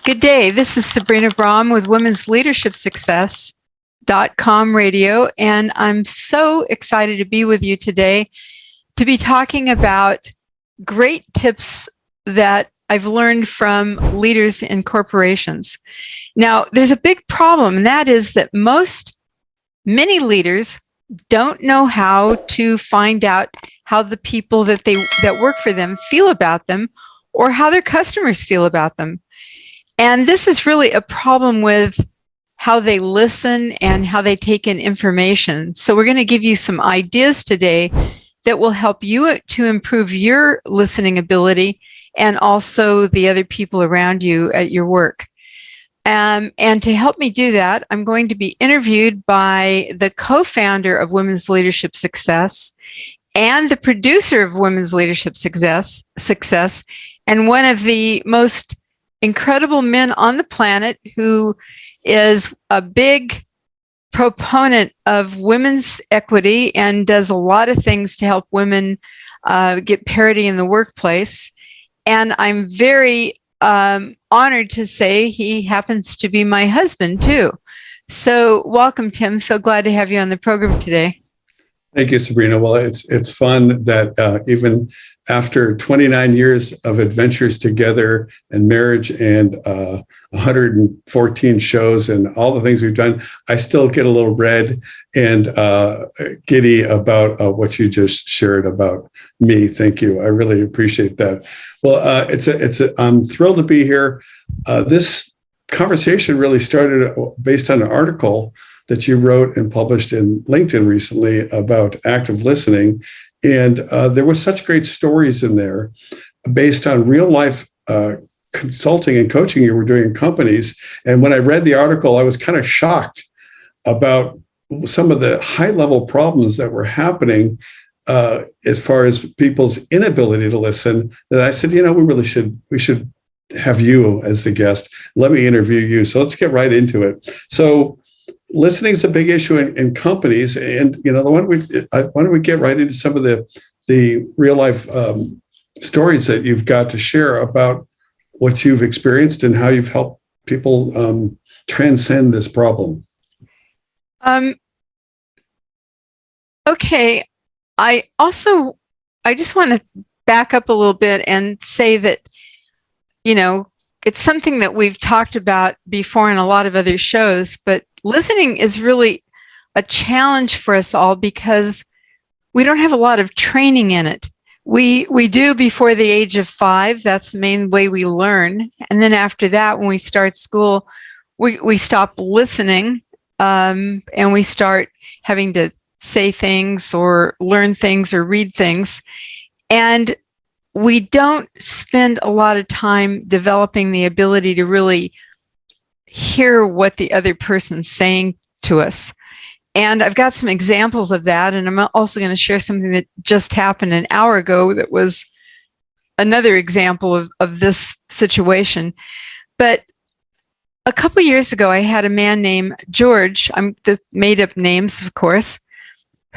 Good day. This is Sabrina Braham with Women's Leadership Success.com radio, and I'm so excited to be with you today to be talking about great tips that I've learned from leaders in corporations. Now, there's a big problem, and that is that many leaders don't know how to find out how the people that work for them feel about them, or how their customers feel about them. And this is really a problem with how they listen and how they take in information. So we're going to give you some ideas today that will help you to improve your listening ability and also the other people around you at your work. And to help me do that, I'm going to be interviewed by the co-founder of Women's Leadership Success and the producer of Women's Leadership Success, and one of the most incredible men on the planet, who is a big proponent of women's equity and does a lot of things to help women get parity in the workplace. And I'm very honored to say he happens to be my husband too. So welcome, Tim. So glad to have you on the program today. Thank you, Sabrina. Well, it's fun that even after 29 years of adventures together and marriage and 114 shows and all the things we've done, I still get a little red and giddy about what you just shared about me. Thank you. I really appreciate that. Well, I'm thrilled to be here. This conversation really started based on an article that you wrote and published in LinkedIn recently about active listening. And there were such great stories in there based on real life consulting and coaching you were doing in companies. And when I read the article, I was kind of shocked about some of the high level problems that were happening as far as people's inability to listen, that I said, we should have you as the guest. Let me interview you. So let's get right into it. So listening is a big issue in companies, and why don't we get right into some of the real life stories that you've got to share about what you've experienced and how you've helped people transcend this problem. Okay, I just want to back up a little bit and say that it's something that we've talked about before in a lot of other shows, but listening is really a challenge for us all because we don't have a lot of training in it. We do before the age of 5. That's the main way we learn. And then after that, when we start school, we stop listening and we start having to say things or learn things or read things. And we don't spend a lot of time developing the ability to really hear what the other person's saying to us. And I've got some examples of that. And I'm also going to share something that just happened an hour ago that was another example of this situation. But a couple of years ago, I had a man named George, I'm the made up names, of course,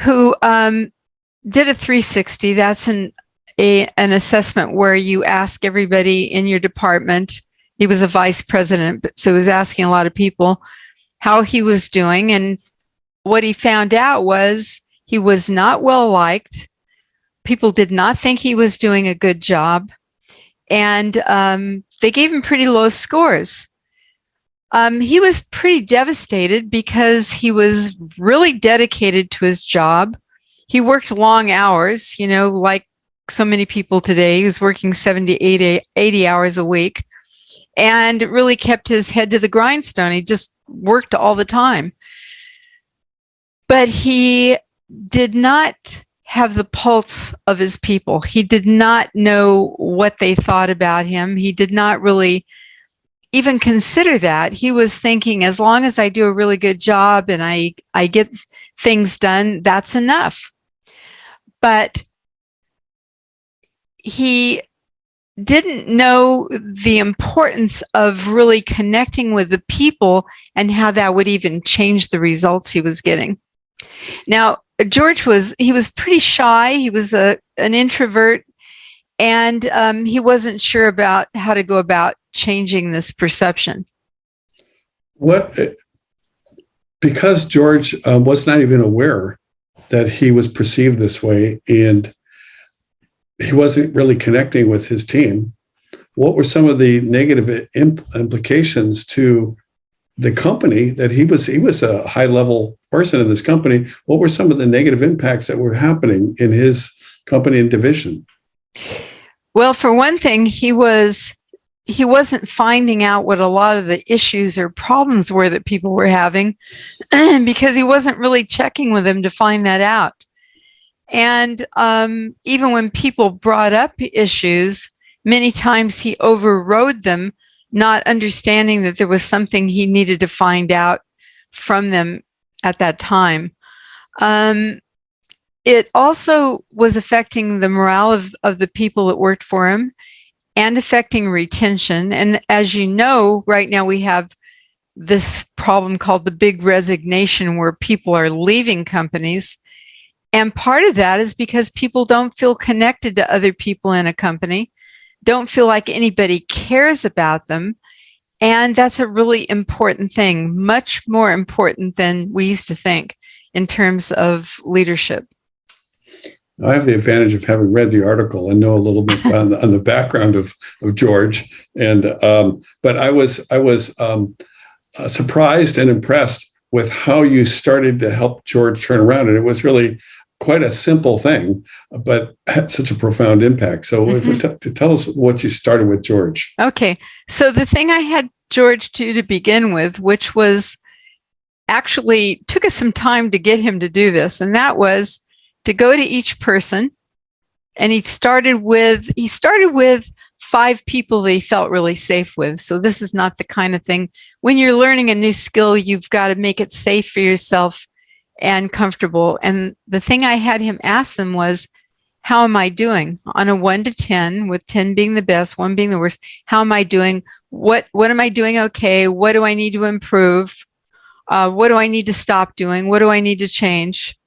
who did a 360. That's an assessment where you ask everybody in your department. He was a vice president, so he was asking a lot of people how he was doing. And what he found out was he was not well liked. People did not think he was doing a good job. And they gave him pretty low scores. He was pretty devastated because he was really dedicated to his job. He worked long hours, like so many people today. He was working 70, 80 hours a week. And it really kept his head to the grindstone. He just worked all the time. But he did not have the pulse of his people. He did not know what they thought about him. He did not really even consider that. He was thinking, as long as I do a really good job and I get things done, that's enough. But he didn't know the importance of really connecting with the people and how that would even change the results he was getting. Now, George was pretty shy. He was an introvert, and he wasn't sure about how to go about changing this perception. Because George was not even aware that he was perceived this way, and he wasn't really connecting with his team, what were some of the negative implications to the company that he was a high level person in this company? What were some of the negative impacts that were happening in his company and division? Well, for one thing, he wasn't finding out what a lot of the issues or problems were that people were having because he wasn't really checking with them to find that out. And even when people brought up issues, many times he overrode them, not understanding that there was something he needed to find out from them at that time. It also was affecting the morale of the people that worked for him and affecting retention. And as you know, right now we have this problem called the big resignation, where people are leaving companies. And part of that is because people don't feel connected to other people in a company, don't feel like anybody cares about them. And that's a really important thing, much more important than we used to think in terms of leadership. I have the advantage of having read the article and know a little bit on the background of George, and but I was surprised and impressed with how you started to help George turn around, and it was really quite a simple thing, but had such a profound impact. So, to tell us what you started with George. Okay, so the thing I had George do to begin with, which was actually took us some time to get him to do this, and that was to go to each person, and he started with 5 people that he felt really safe with. So this is not the kind of thing, when you're learning a new skill, you've got to make it safe for yourself and comfortable. And the thing I had him ask them was, how am I doing on a 1 to 10, with 10 being the best, 1 being the worst? How am I doing? What am I doing okay? What do I need to improve? What do I need to stop doing? What do I need to change?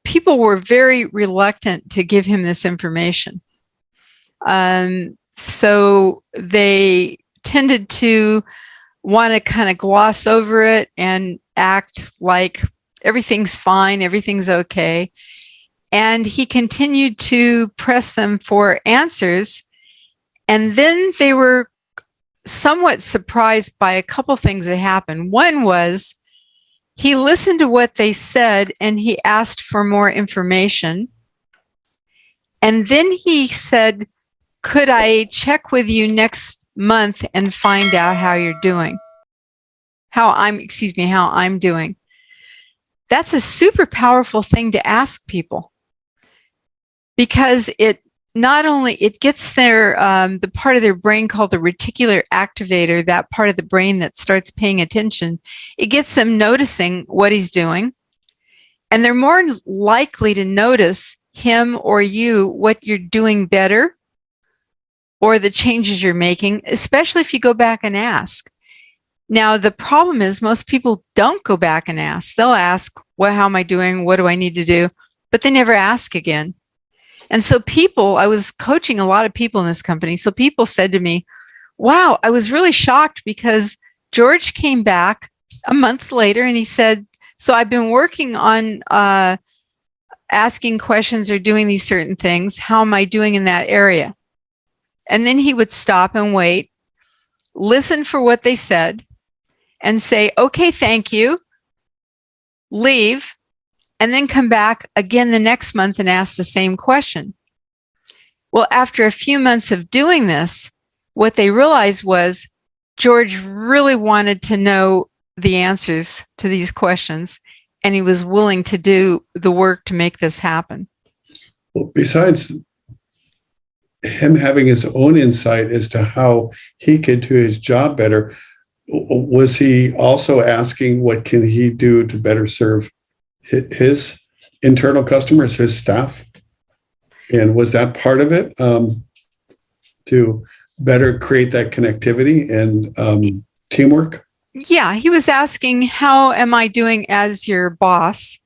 People were very reluctant to give him this information. So they tended to want to kind of gloss over it and act like everything's fine, everything's okay. And he continued to press them for answers. And then they were somewhat surprised by a couple things that happened. One was he listened to what they said and he asked for more information. And then he said, could I check with you next month and find out how you're doing? How I'm doing. That's a super powerful thing to ask people, because it not only, it gets their, the part of their brain called the reticular activator, that part of the brain that starts paying attention, it gets them noticing what he's doing. And they're more likely to notice him or you, what you're doing better, or the changes you're making, especially if you go back and ask. Now, the problem is most people don't go back and ask. They'll ask, well, how am I doing? What do I need to do? But they never ask again. And so I was coaching a lot of people in this company. So people said to me, wow, I was really shocked because George came back a month later and he said, so I've been working on asking questions or doing these certain things. How am I doing in that area? And then he would stop and wait, listen for what they said, and say, okay, thank you, leave, and then come back again the next month and ask the same question. Well, after a few months of doing this, what they realized was George really wanted to know the answers to these questions, and he was willing to do the work to make this happen. Well, besides him having his own insight as to how he could do his job better, was he also asking what can he do to better serve his internal customers, his staff? And was that part of it, to better create that connectivity and teamwork? Yeah, he was asking, how am I doing as your boss,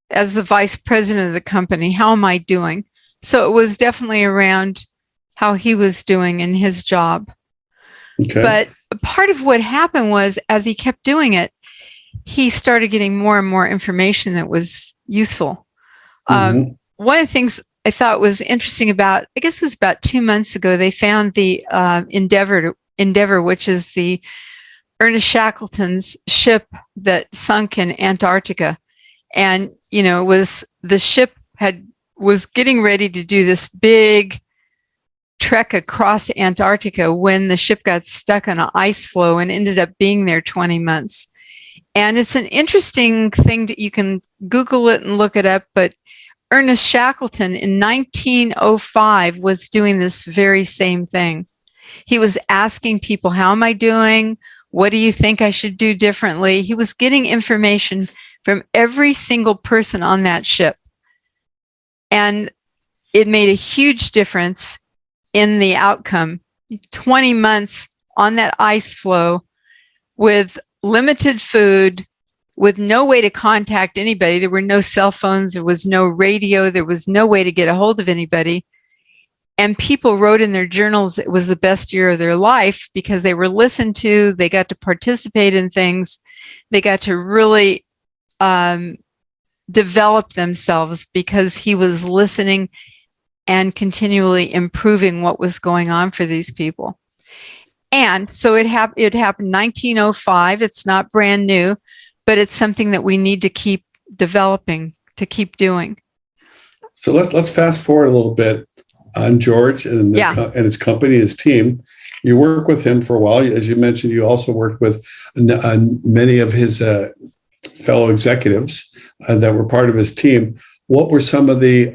as the vice president of the company? How am I doing? So it was definitely around, how he was doing in his job. Okay. But part of what happened was, as he kept doing it, he started getting more and more information that was useful. Mhm. One of the things I thought was interesting about, I guess it was about 2 months ago, they found the Endeavour, which is the Ernest Shackleton's ship that sunk in Antarctica. And, the ship was getting ready to do this big trek across Antarctica when the ship got stuck on an ice floe and ended up being there 20 months. And it's an interesting thing that you can Google it and look it up, but Ernest Shackleton in 1905 was doing this very same thing. He was asking people, how am I doing? What do you think I should do differently? He was getting information from every single person on that ship. And it made a huge difference in the outcome. 20 months on that ice floe with limited food, with no way to contact anybody. There were no cell phones, there was no radio, there was no way to get a hold of anybody. And people wrote in their journals it was the best year of their life because they were listened to, they got to participate in things, they got to really develop themselves because he was listening and continually improving what was going on for these people. And so it happened 1905. It's not brand new, but it's something that we need to keep developing, to keep doing. So let's fast forward a little bit on George and his company, his team. You work with him for a while. As you mentioned, you also worked with many of his fellow executives that were part of his team. What were some of the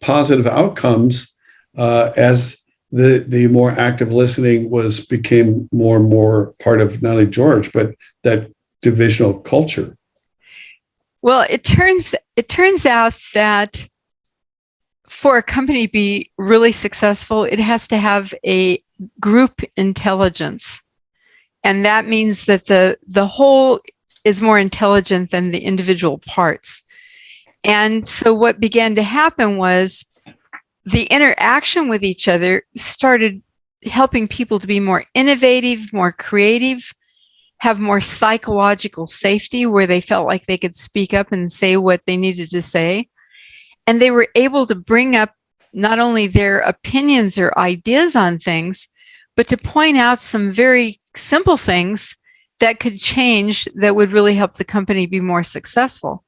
positive outcomes as the more active listening became more and more part of not only George, but that divisional culture? Well, it turns out that for a company to be really successful, it has to have a group intelligence. And that means that the whole is more intelligent than the individual parts. And so what began to happen was the interaction with each other started helping people to be more innovative, more creative, have more psychological safety where they felt like they could speak up and say what they needed to say. And they were able to bring up not only their opinions or ideas on things, but to point out some very simple things that could change that would really help the company be more successful.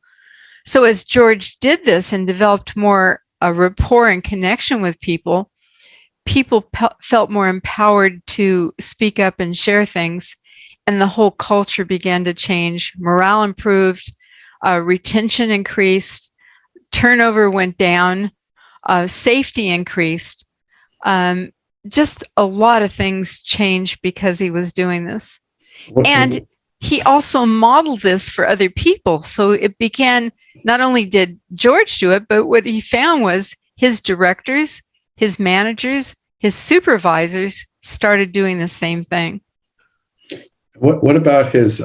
So as George did this and developed more a rapport and connection with people, felt more empowered to speak up and share things, and the whole culture began to change. Morale improved, retention increased, turnover went down, safety increased. Just a lot of things changed because he was doing this. And he also modeled this for other people. So it began, not only did George do it, but what he found was his directors, his managers, his supervisors started doing the same thing. What about his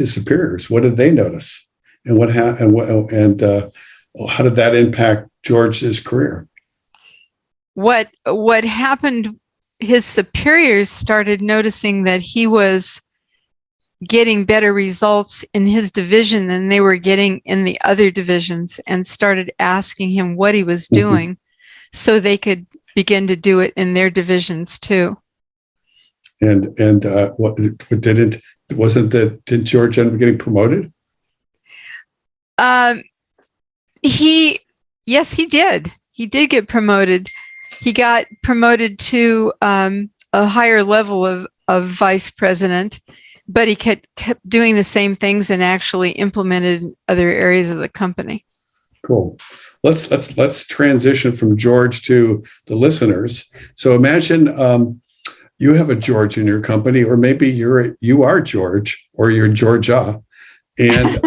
superiors? What did they notice? And how did that impact George's career? What happened, his superiors started noticing that he was getting better results in his division than they were getting in the other divisions, and started asking him what he was doing so they could begin to do it in their divisions too. And did George end up getting promoted? Yes, he did. He did get promoted. He got promoted to a higher level of vice president, but he kept doing the same things and actually implemented in other areas of the company. Cool. Let's transition from George to the listeners. So imagine you have a George in your company, or maybe you are George, or you're Georgia, and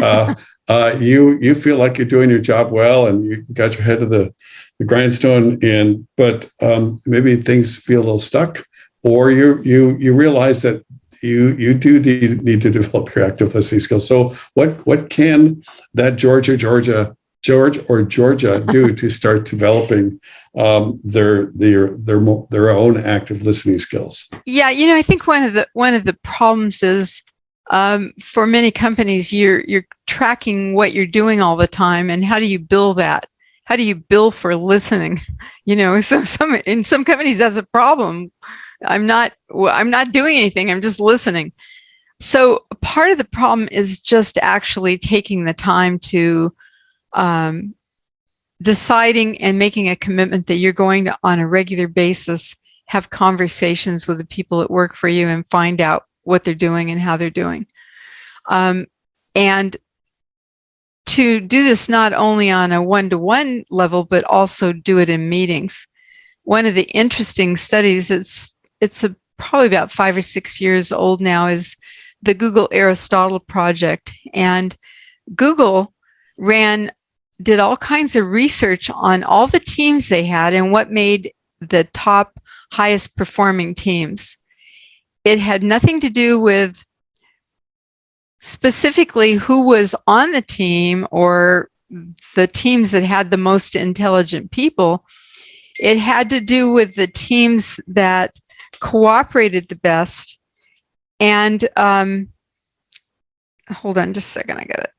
you feel like you're doing your job well, and you got your head to the grindstone, but maybe things feel a little stuck, or you realize that you do need to develop your active listening skills. So what can that Georgia George or Georgia do to start developing their own active listening skills? Yeah, I think one of the problems is for many companies, you're tracking what you're doing all the time, and how do you bill that? How do you bill for listening? So in some companies that's a problem. I'm not doing anything. I'm just listening. So part of the problem is just actually taking the time to deciding and making a commitment that you're going to, on a regular basis, have conversations with the people that work for you and find out what they're doing and how they're doing. And to do this not only on a one-to-one level, but also do it in meetings. One of the interesting studies, it's probably about 5 or 6 years old now, is the Google Aristotle project. And Google did all kinds of research on all the teams they had and what made the top highest performing teams. It had nothing to do with specifically who was on the team or the teams that had the most intelligent people. It had to do with the teams that cooperated the best. And hold on just a second, I gotta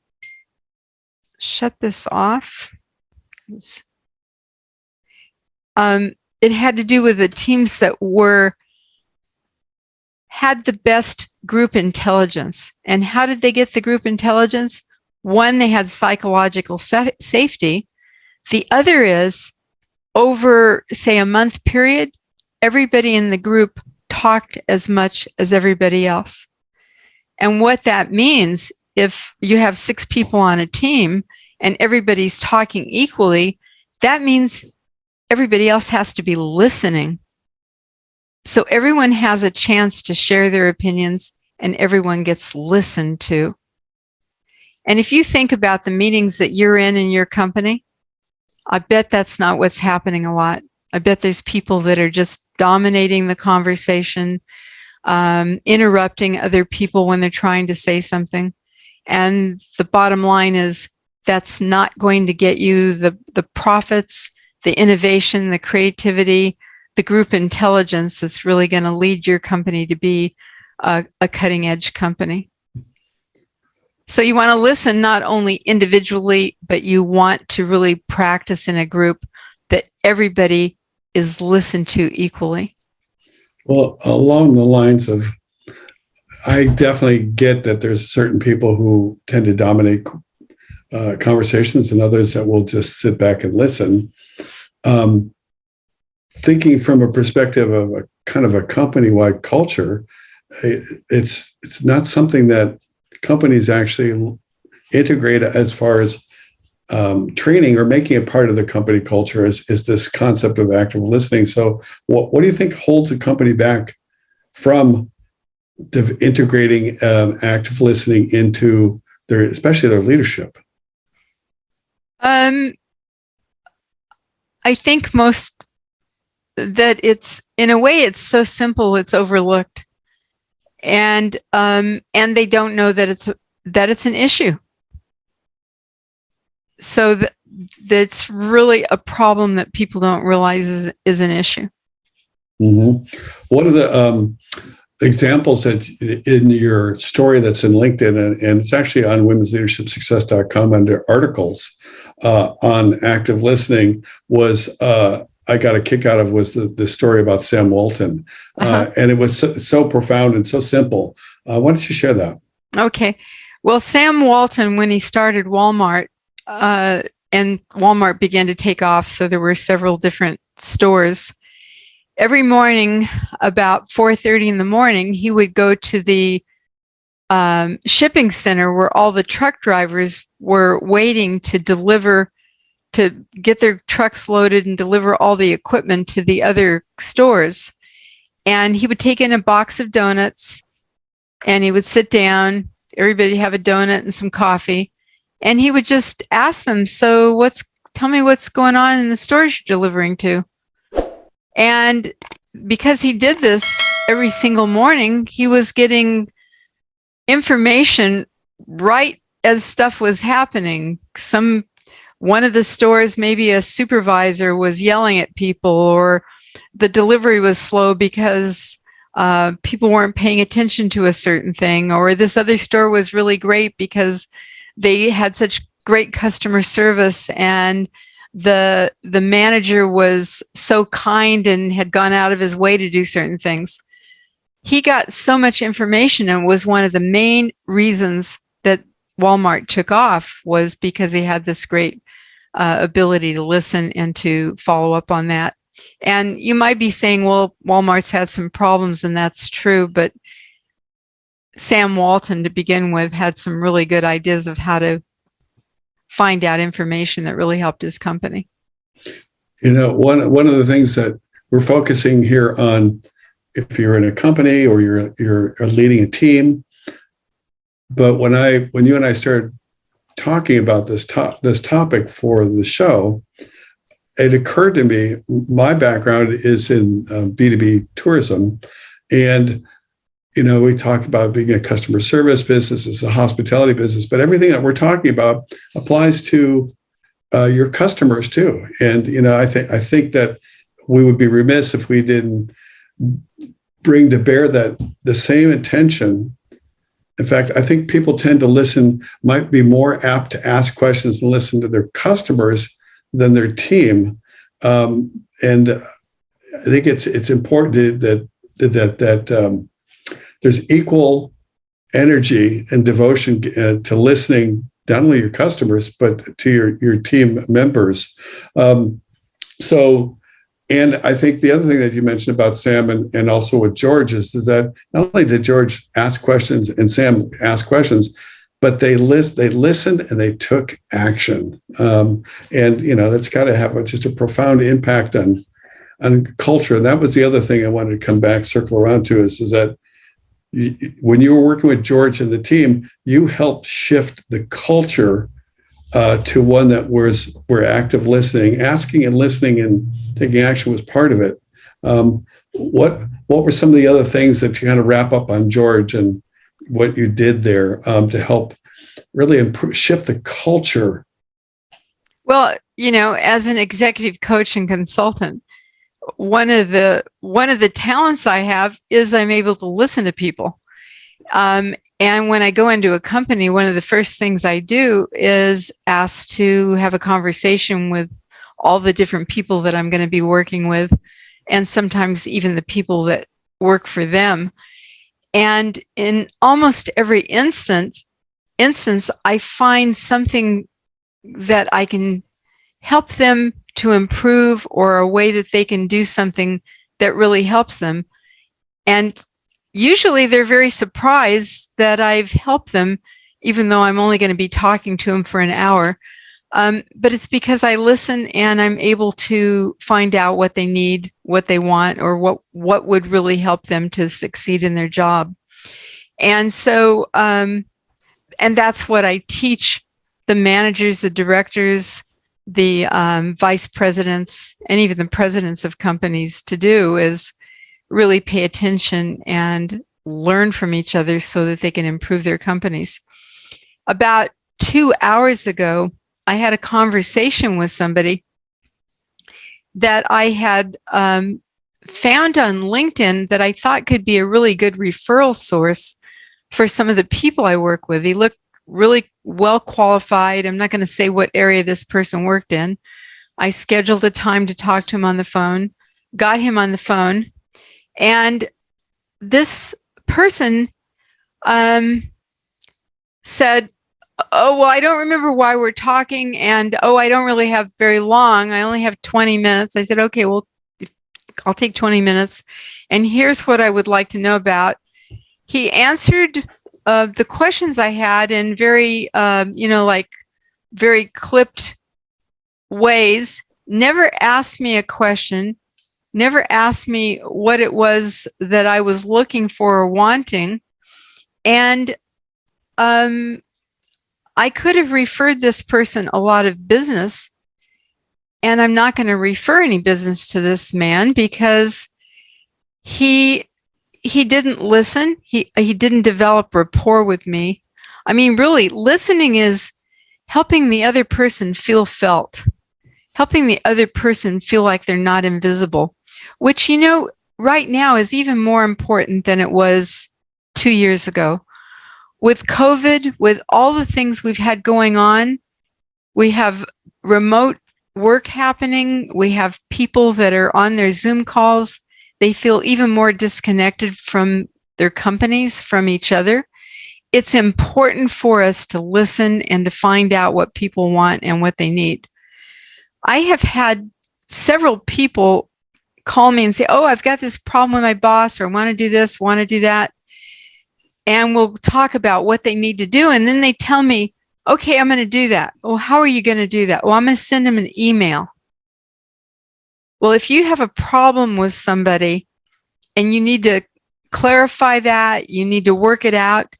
shut this off. It had to do with the teams that had the best group intelligence. And how did they get the group intelligence? One, they had psychological safety. The other is, over, say, a month period, everybody in the group talked as much as everybody else. And what that means, if you have 6 people on a team and everybody's talking equally, that means everybody else has to be listening. So everyone has a chance to share their opinions and everyone gets listened to. And if you think about the meetings that you're in your company, I bet that's not what's happening a lot. I bet there's people that are just dominating the conversation, interrupting other people when they're trying to say something. And the bottom line is that's not going to get you the profits, the innovation, the creativity, the group intelligence that's really going to lead your company to be a cutting edge company. So you want to listen not only individually, but you want to really practice in a group that everybody is listened to equally. Well, along the lines of, I definitely get that there's certain people who tend to dominate conversations and others that will just sit back and listen. Thinking from a perspective of a kind of a company-wide culture, it's not something that companies actually integrate as far as training or making it part of the company culture is this concept of active listening. So what do you think holds a company back from integrating active listening into especially their leadership? I think that it's, in a way, it's so simple, it's overlooked. And they don't know that it's an issue. So that's really a problem that people don't realize is an issue. Mm-hmm. What are the examples that in your story that's in LinkedIn, and it's actually on womensleadershipsuccess.com under articles on active listening, was I got a kick out of was the story about Sam Walton. And it was so profound and so simple. Why don't you share that? Okay. Well, Sam Walton, when he started Walmart, and Walmart began to take off, so there were several different stores. Every morning, about 4:30 in the morning, he would go to the shipping center where all the truck drivers were waiting to get their trucks loaded and deliver all the equipment to the other stores. And he would take in a box of donuts and he would sit down, everybody have a donut and some coffee. And he would just ask them, so tell me what's going on in the stores you're delivering to. And because he did this every single morning, he was getting information right as stuff was happening. one of the stores, maybe a supervisor was yelling at people, or the delivery was slow because people weren't paying attention to a certain thing, or this other store was really great because they had such great customer service, and the manager was so kind and had gone out of his way to do certain things. He got so much information, and was one of the main reasons that Walmart took off, was because he had this great ability to listen and to follow up on that. And you might be saying, well, Walmart's had some problems, and that's true, but Sam Walton, to begin with, had some really good ideas of how to find out information that really helped his company. You know, one of the things that we're focusing here on, if you're in a company or you're leading a team, but when you and I started talking about this topic for the show, it occurred to me, my background is in B2B tourism, and we talk about being a customer service business, it's a hospitality business, but everything that we're talking about applies to your customers too. And I think that we would be remiss if we didn't bring to bear that the same attention. In fact, I think people tend to might be more apt to ask questions and listen to their customers than their team. And I think it's important that there's equal energy and devotion to listening, not only your customers, but to your team members. And I think the other thing that you mentioned about Sam and also with George is that not only did George ask questions and Sam ask questions, but they listened and they took action. And that's got to have just a profound impact on culture. And that was the other thing I wanted to circle around to is that when you were working with George and the team, you helped shift the culture to one that where active listening, asking and listening and taking action was part of it. What were some of the other things that you kind of wrap up on George and what you did there to help really shift the culture? Well, as an executive coach and consultant, one of the talents I have is I'm able to listen to people. And when I go into a company, one of the first things I do is ask to have a conversation with all the different people that I'm going to be working with, and sometimes even the people that work for them. And in almost every instance, I find something that I can help them to improve, or a way that they can do something that really helps them. And usually they're very surprised that I've helped them, even though I'm only going to be talking to them for an hour. But it's because I listen and I'm able to find out what they need, what they want, or what would really help them to succeed in their job. And so, and that's what I teach the managers, the directors, the vice presidents, and even the presidents of companies to do, is really pay attention and learn from each other so that they can improve their companies. About 2 hours ago, I had a conversation with somebody that I had found on LinkedIn that I thought could be a really good referral source for some of the people I work with. He looked really well qualified. I'm not going to say what area this person worked in. I scheduled a time to talk to him on the phone, got him on the phone, and this person said, oh, well, I don't remember why we're talking, and I don't really have very long. I only have 20 minutes. I said, okay, well, I'll take 20 minutes, and here's what I would like to know about. He answered the questions I had in very, very clipped ways, never asked me a question, never asked me what it was that I was looking for or wanting. And I could have referred this person a lot of business, and I'm not going to refer any business to this man because he didn't listen. He didn't develop rapport with me. I mean, really, listening is helping the other person feel felt, helping the other person feel like they're not invisible, which, right now is even more important than it was 2 years ago. With COVID, with all the things we've had going on, we have remote work happening. We have people that are on their Zoom calls. They feel even more disconnected from their companies, from each other. It's important for us to listen and to find out what people want and what they need. I have had several people call me and say, oh, I've got this problem with my boss, or I want to do this, want to do that. And we'll talk about what they need to do. And then they tell me, okay, I'm going to do that. Well, how are you going to do that? Well, I'm going to send them an email. Well, if you have a problem with somebody and you need to clarify that, you need to work it out,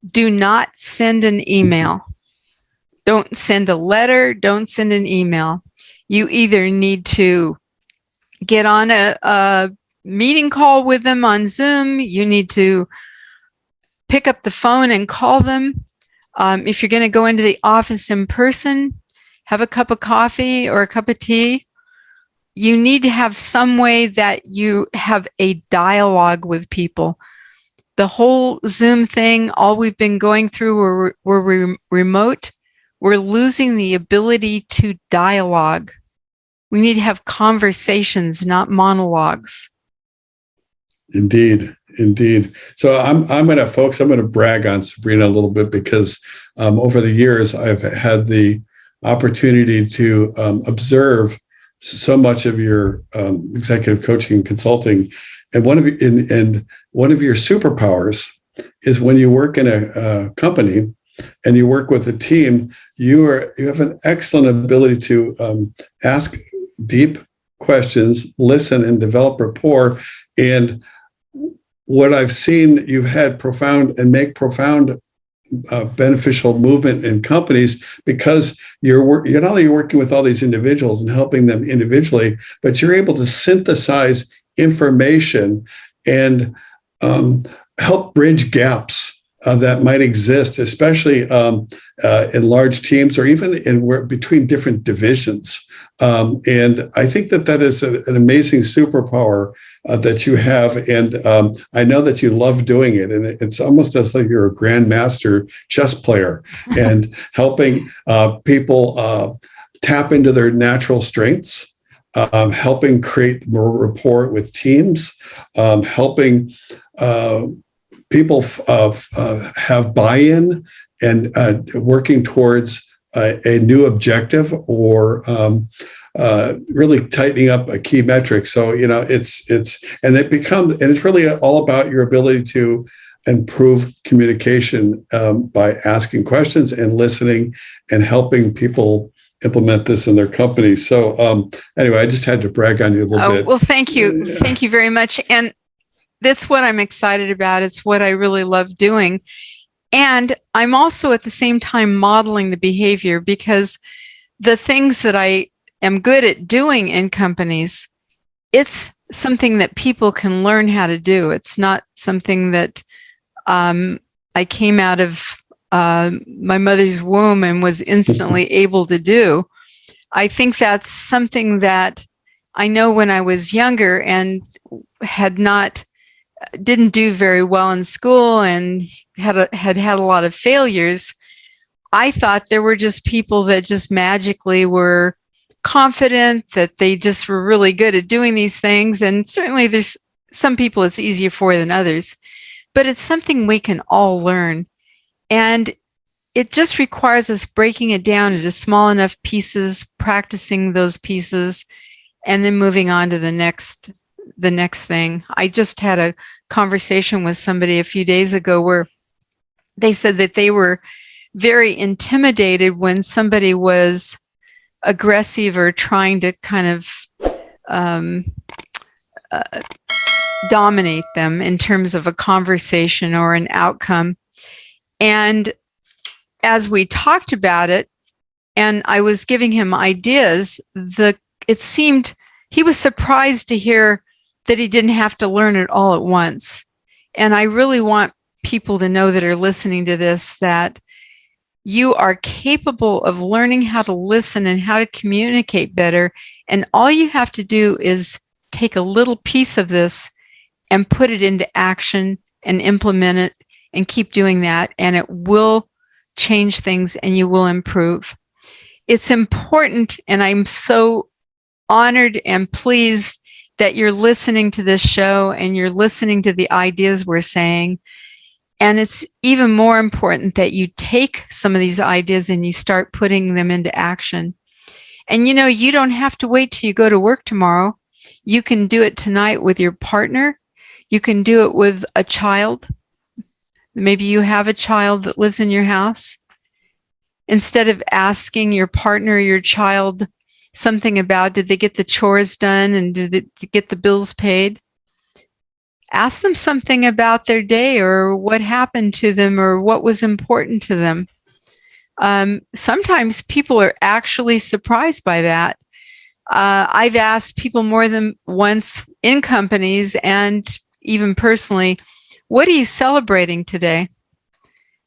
do not send an email. Don't send a letter. Don't send an email. You either need to get on a meeting call with them on Zoom. You need to pick up the phone and call them. If you're going to go into the office in person, have a cup of coffee or a cup of tea. You need to have some way that you have a dialogue with people. The whole Zoom thing, all we've been going through, we're remote. We're losing the ability to dialogue. We need to have conversations, not monologues. Indeed. So I'm going to brag on Sabrina a little bit, because over the years I've had the opportunity to observe so much of your executive coaching and consulting, and one of your superpowers is when you work in a company and you work with a team, you have an excellent ability to ask deep questions, listen, and develop rapport. And what I've seen, you've had profound beneficial movement in companies, because you're not only working with all these individuals and helping them individually, but you're able to synthesize information and help bridge gaps that might exist, especially in large teams, or even between different divisions. And I think that is an amazing superpower that you have. And I know that you love doing it. And it's almost as like you're a grandmaster chess player and helping people tap into their natural strengths, helping create more rapport with teams, helping people have buy-in, and working towards a new objective, or really tightening up a key metric. So it's really all about your ability to improve communication by asking questions and listening and helping people implement this in their company. So anyway, I just had to brag on you a little bit. Well, thank you. Yeah. Thank you very much. And that's what I'm excited about. It's what I really love doing. And I'm also at the same time modeling the behavior, because the things that I am good at doing in companies, it's something that people can learn how to do. It's not something that I came out of my mother's womb and was instantly able to do. I think that's something that I know when I was younger and didn't do very well in school and had a lot of failures. I thought there were just people that just magically were confident, that they just were really good at doing these things. And certainly there's some people it's easier for than others, but it's something we can all learn. And it just requires us breaking it down into small enough pieces, practicing those pieces, and then moving on to the next thing. I just had a conversation with somebody a few days ago where they said that they were very intimidated when somebody was aggressive or trying to kind of dominate them in terms of a conversation or an outcome. And as we talked about it, and I was giving him ideas, it seemed he was surprised to hear that he didn't have to learn it all at once. And I really want people to know that are listening to this that you are capable of learning how to listen and how to communicate better. And all you have to do is take a little piece of this and put it into action and implement it and keep doing that. And it will change things and you will improve. It's important. And I'm so honored and pleased that you're listening to this show and you're listening to the ideas we're saying. And it's even more important that you take some of these ideas and you start putting them into action. And you don't have to wait till you go to work tomorrow. You can do it tonight with your partner. You can do it with a child. Maybe you have a child that lives in your house. Instead of asking your partner or your child something about, did they get the chores done and did they get the bills paid? Ask them something about their day or what happened to them or what was important to them. Sometimes people are actually surprised by that. I've asked people more than once in companies and even personally, what are you celebrating today?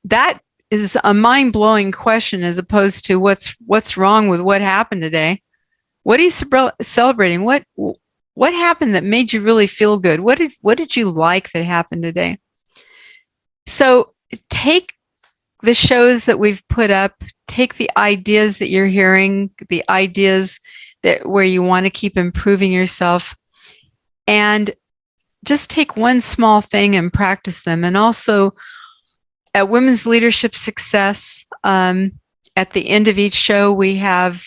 That is a mind-blowing question as opposed to what's wrong with what happened today. What are you celebrating? What happened that made you really feel good? What did you like that happened today? So take the shows that we've put up, take the ideas that you're hearing, the ideas that where you want to keep improving yourself, and just take one small thing and practice them. And also at Women's Leadership Success, at the end of each show, we have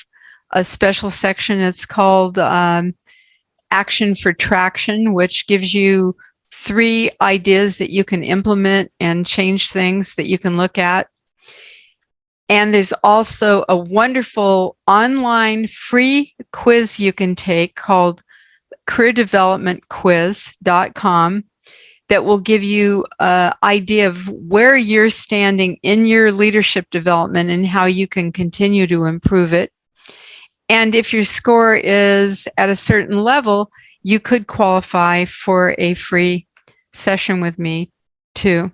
a special section. It's called Action for Traction, which gives you 3 ideas that you can implement and change things that you can look at. And there's also a wonderful online free quiz you can take called careerdevelopmentquiz.com that will give you an idea of where you're standing in your leadership development and how you can continue to improve it. And if your score is at a certain level, you could qualify for a free session with me too.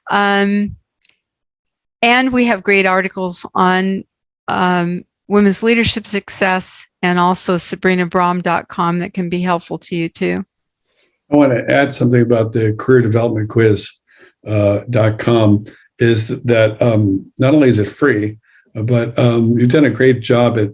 And we have great articles on women's leadership success and also sabrinabraham.com that can be helpful to you too. I want to add something about the career development quiz.com is that not only is it free, but you've done a great job at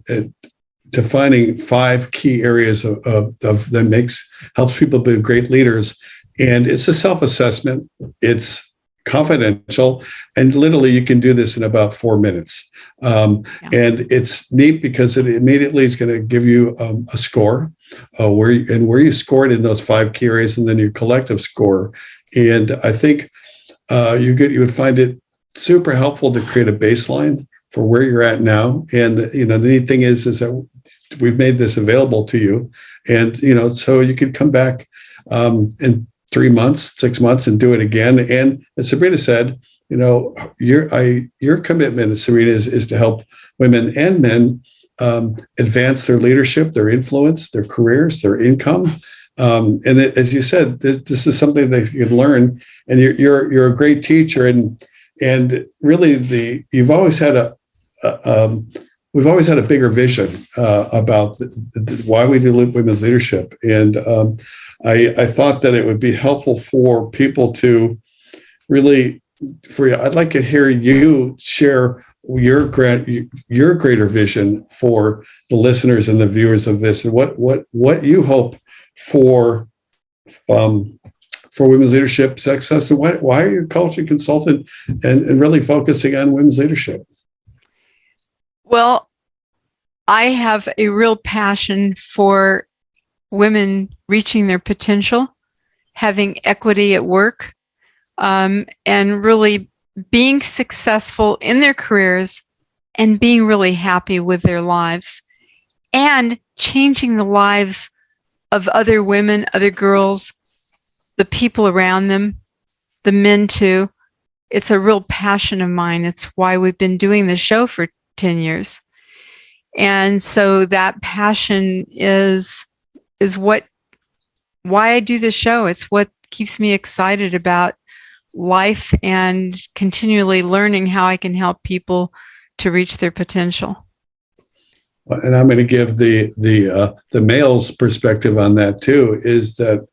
defining 5 key areas of that helps people be great leaders. And it's a self-assessment. It's confidential, and literally you can do this in about 4 minutes. And it's neat because it immediately is going to give you a score where you scored in those 5 key areas, and then your collective score. And I think you would find it super helpful to create a baseline for where you're at now. And the neat thing is that we've made this available to you, and so you could come back in 3 months, 6 months, and do it again. And as Sabrina said, your commitment, Sabrina, is to help women and men advance their leadership, their influence, their careers, their income. And as you said, this is something that you can learn. And you're a great teacher, and really we've always had a bigger vision about why we do women's leadership. And I thought that it would be helpful for people to really, I'd like to hear you share your greater vision for the listeners and the viewers of this, and what you hope for women's leadership success, and why are you a coach and consultant and really focusing on women's leadership? Well, I have a real passion for women reaching their potential, having equity at work, and really being successful in their careers and being really happy with their lives and changing the lives of other women, other girls, the people around them, the men too. It's a real passion of mine. It's why we've been doing this show for 10 years. And so that passion is why I do the show. It's what keeps me excited about life and continually learning how I can help people to reach their potential. And I'm going to give the male's perspective on that too. Is that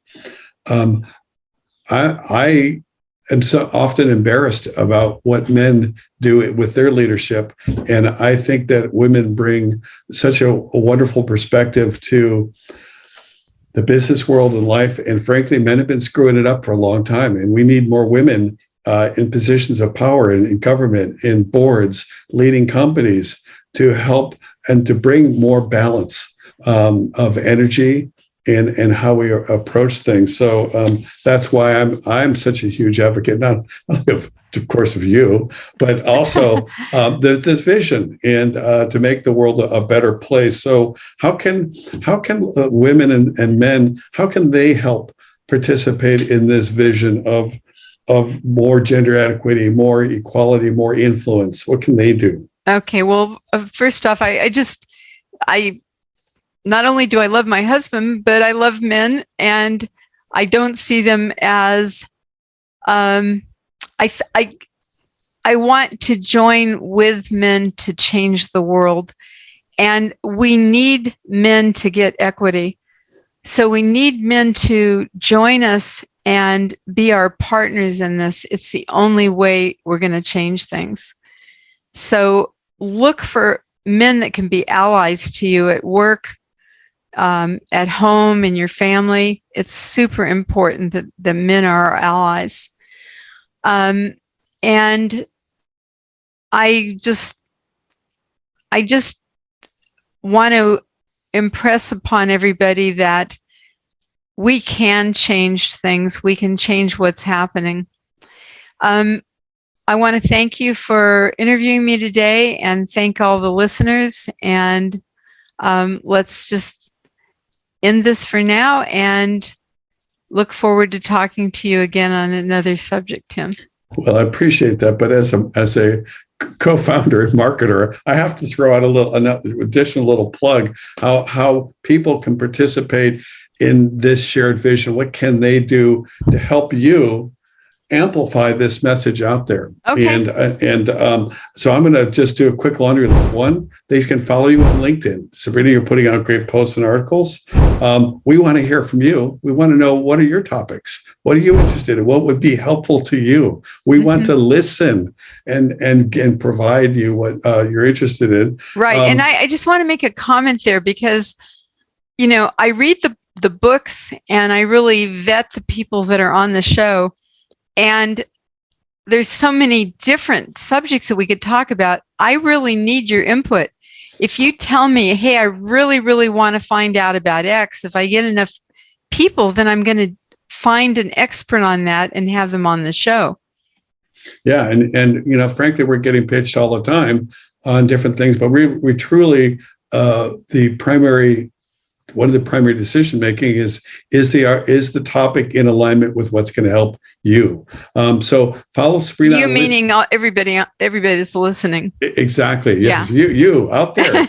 I am so often embarrassed about what men do with their leadership, and I think that women bring such a wonderful perspective to the business world and life. And frankly, men have been screwing it up for a long time, and we need more women in positions of power in government, in boards, leading companies, to help and to bring more balance of energy and how we approach things. So that's why I'm such a huge advocate, not of course of you, but also there's this vision and to make the world a better place. So how can women and men, how can they help participate in this vision of more gender equity, more equality, more influence? What can they do? Okay, well, first off, I not only do I love my husband, but I love men, and I don't see them as I want to join with men to change the world, and we need men to get equity. So we need men to join us and be our partners in this. It's the only way we're going to change things. So look for men that can be allies to you at work, at home, in your family. It's super important that the men are our allies. And I just want to impress upon everybody that we can change things. We can change what's happening. I want to thank you for interviewing me today, and thank all the listeners. And let's just end this for now and look forward to talking to you again on another subject, Tim. Well, I appreciate that, but as a co-founder and marketer, I have to throw out an additional little plug how people can participate in this shared vision. What can they do to help you amplify this message out there? Okay. And so I'm going to just do a quick laundry list. One, they can follow you on LinkedIn. Sabrina, you're putting out great posts and articles. We want to hear from you. We want to know, what are your topics? What are you interested in? What would be helpful to you? We want to listen and provide you what you're interested in. Right. And I just want to make a comment there, because, I read the books and I really vet the people that are on the show. And there's so many different subjects that we could talk about. I really need your input. If you tell me, hey, I really, really want to find out about X, if I get enough people, then I'm going to find an expert on that and have them on the show. Yeah. And frankly, we're getting pitched all the time on different things, but we truly, one of the primary decision making is the topic in alignment with what's going to help you. So follow Sabrina. You meaning everybody that's listening. Exactly. Yes. Yeah. You out there.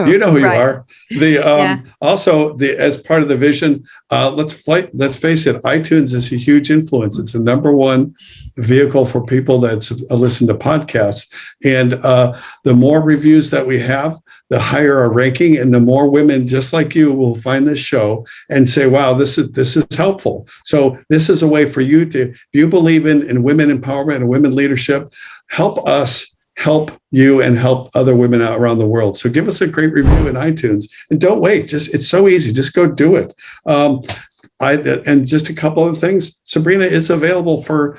You know who right. you are. Also, as part of the vision, let's face it, iTunes is a huge influence. It's the number one vehicle for people that listen to podcasts. And the more reviews that we have, the higher our ranking, and the more women just like you will find this show and say, wow, this is helpful. So this is a way for you to, if you believe in women empowerment and women leadership, help us help you and help other women out around the world. So give us a great review in iTunes, and don't wait. It's so easy. Just go do it. And just a couple of things. Sabrina is available for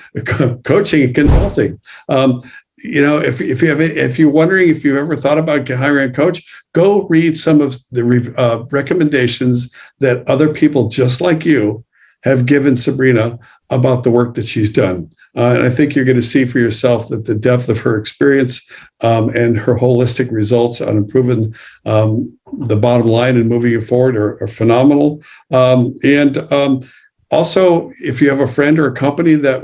coaching and consulting. If you're wondering if you've ever thought about hiring a coach, go read some of the recommendations that other people just like you have given Sabrina about the work that she's done. And I think you're going to see for yourself that the depth of her experience and her holistic results on improving the bottom line and moving it forward are phenomenal. Also, if you have a friend or a company that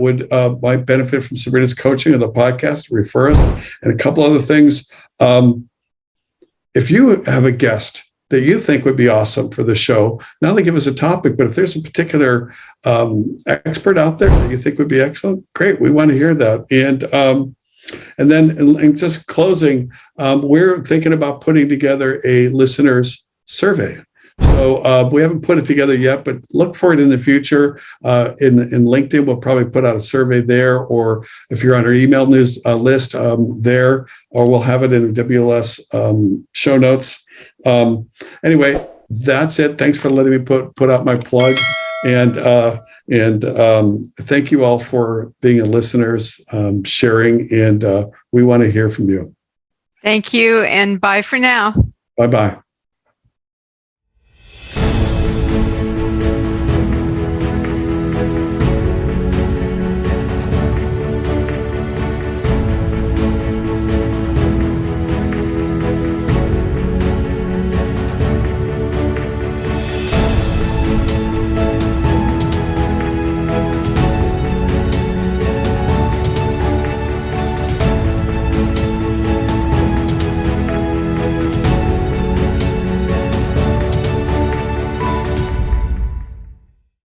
might benefit from Sabrina's coaching or the podcast, refer us. And a couple other things. If you have a guest that you think would be awesome for the show. Not only give us a topic, but if there's a particular expert out there that you think would be excellent, great. We want to hear that. And then in just closing, we're thinking about putting together a listeners survey. So we haven't put it together yet, but look for it in the future. In LinkedIn, we'll probably put out a survey there, or if you're on our email news list there, or we'll have it in WLS show notes. Anyway, that's it. Thanks for letting me put out my plug, and thank you all for being listeners, sharing, and we want to hear from you. Thank you, and bye for now. Bye-bye.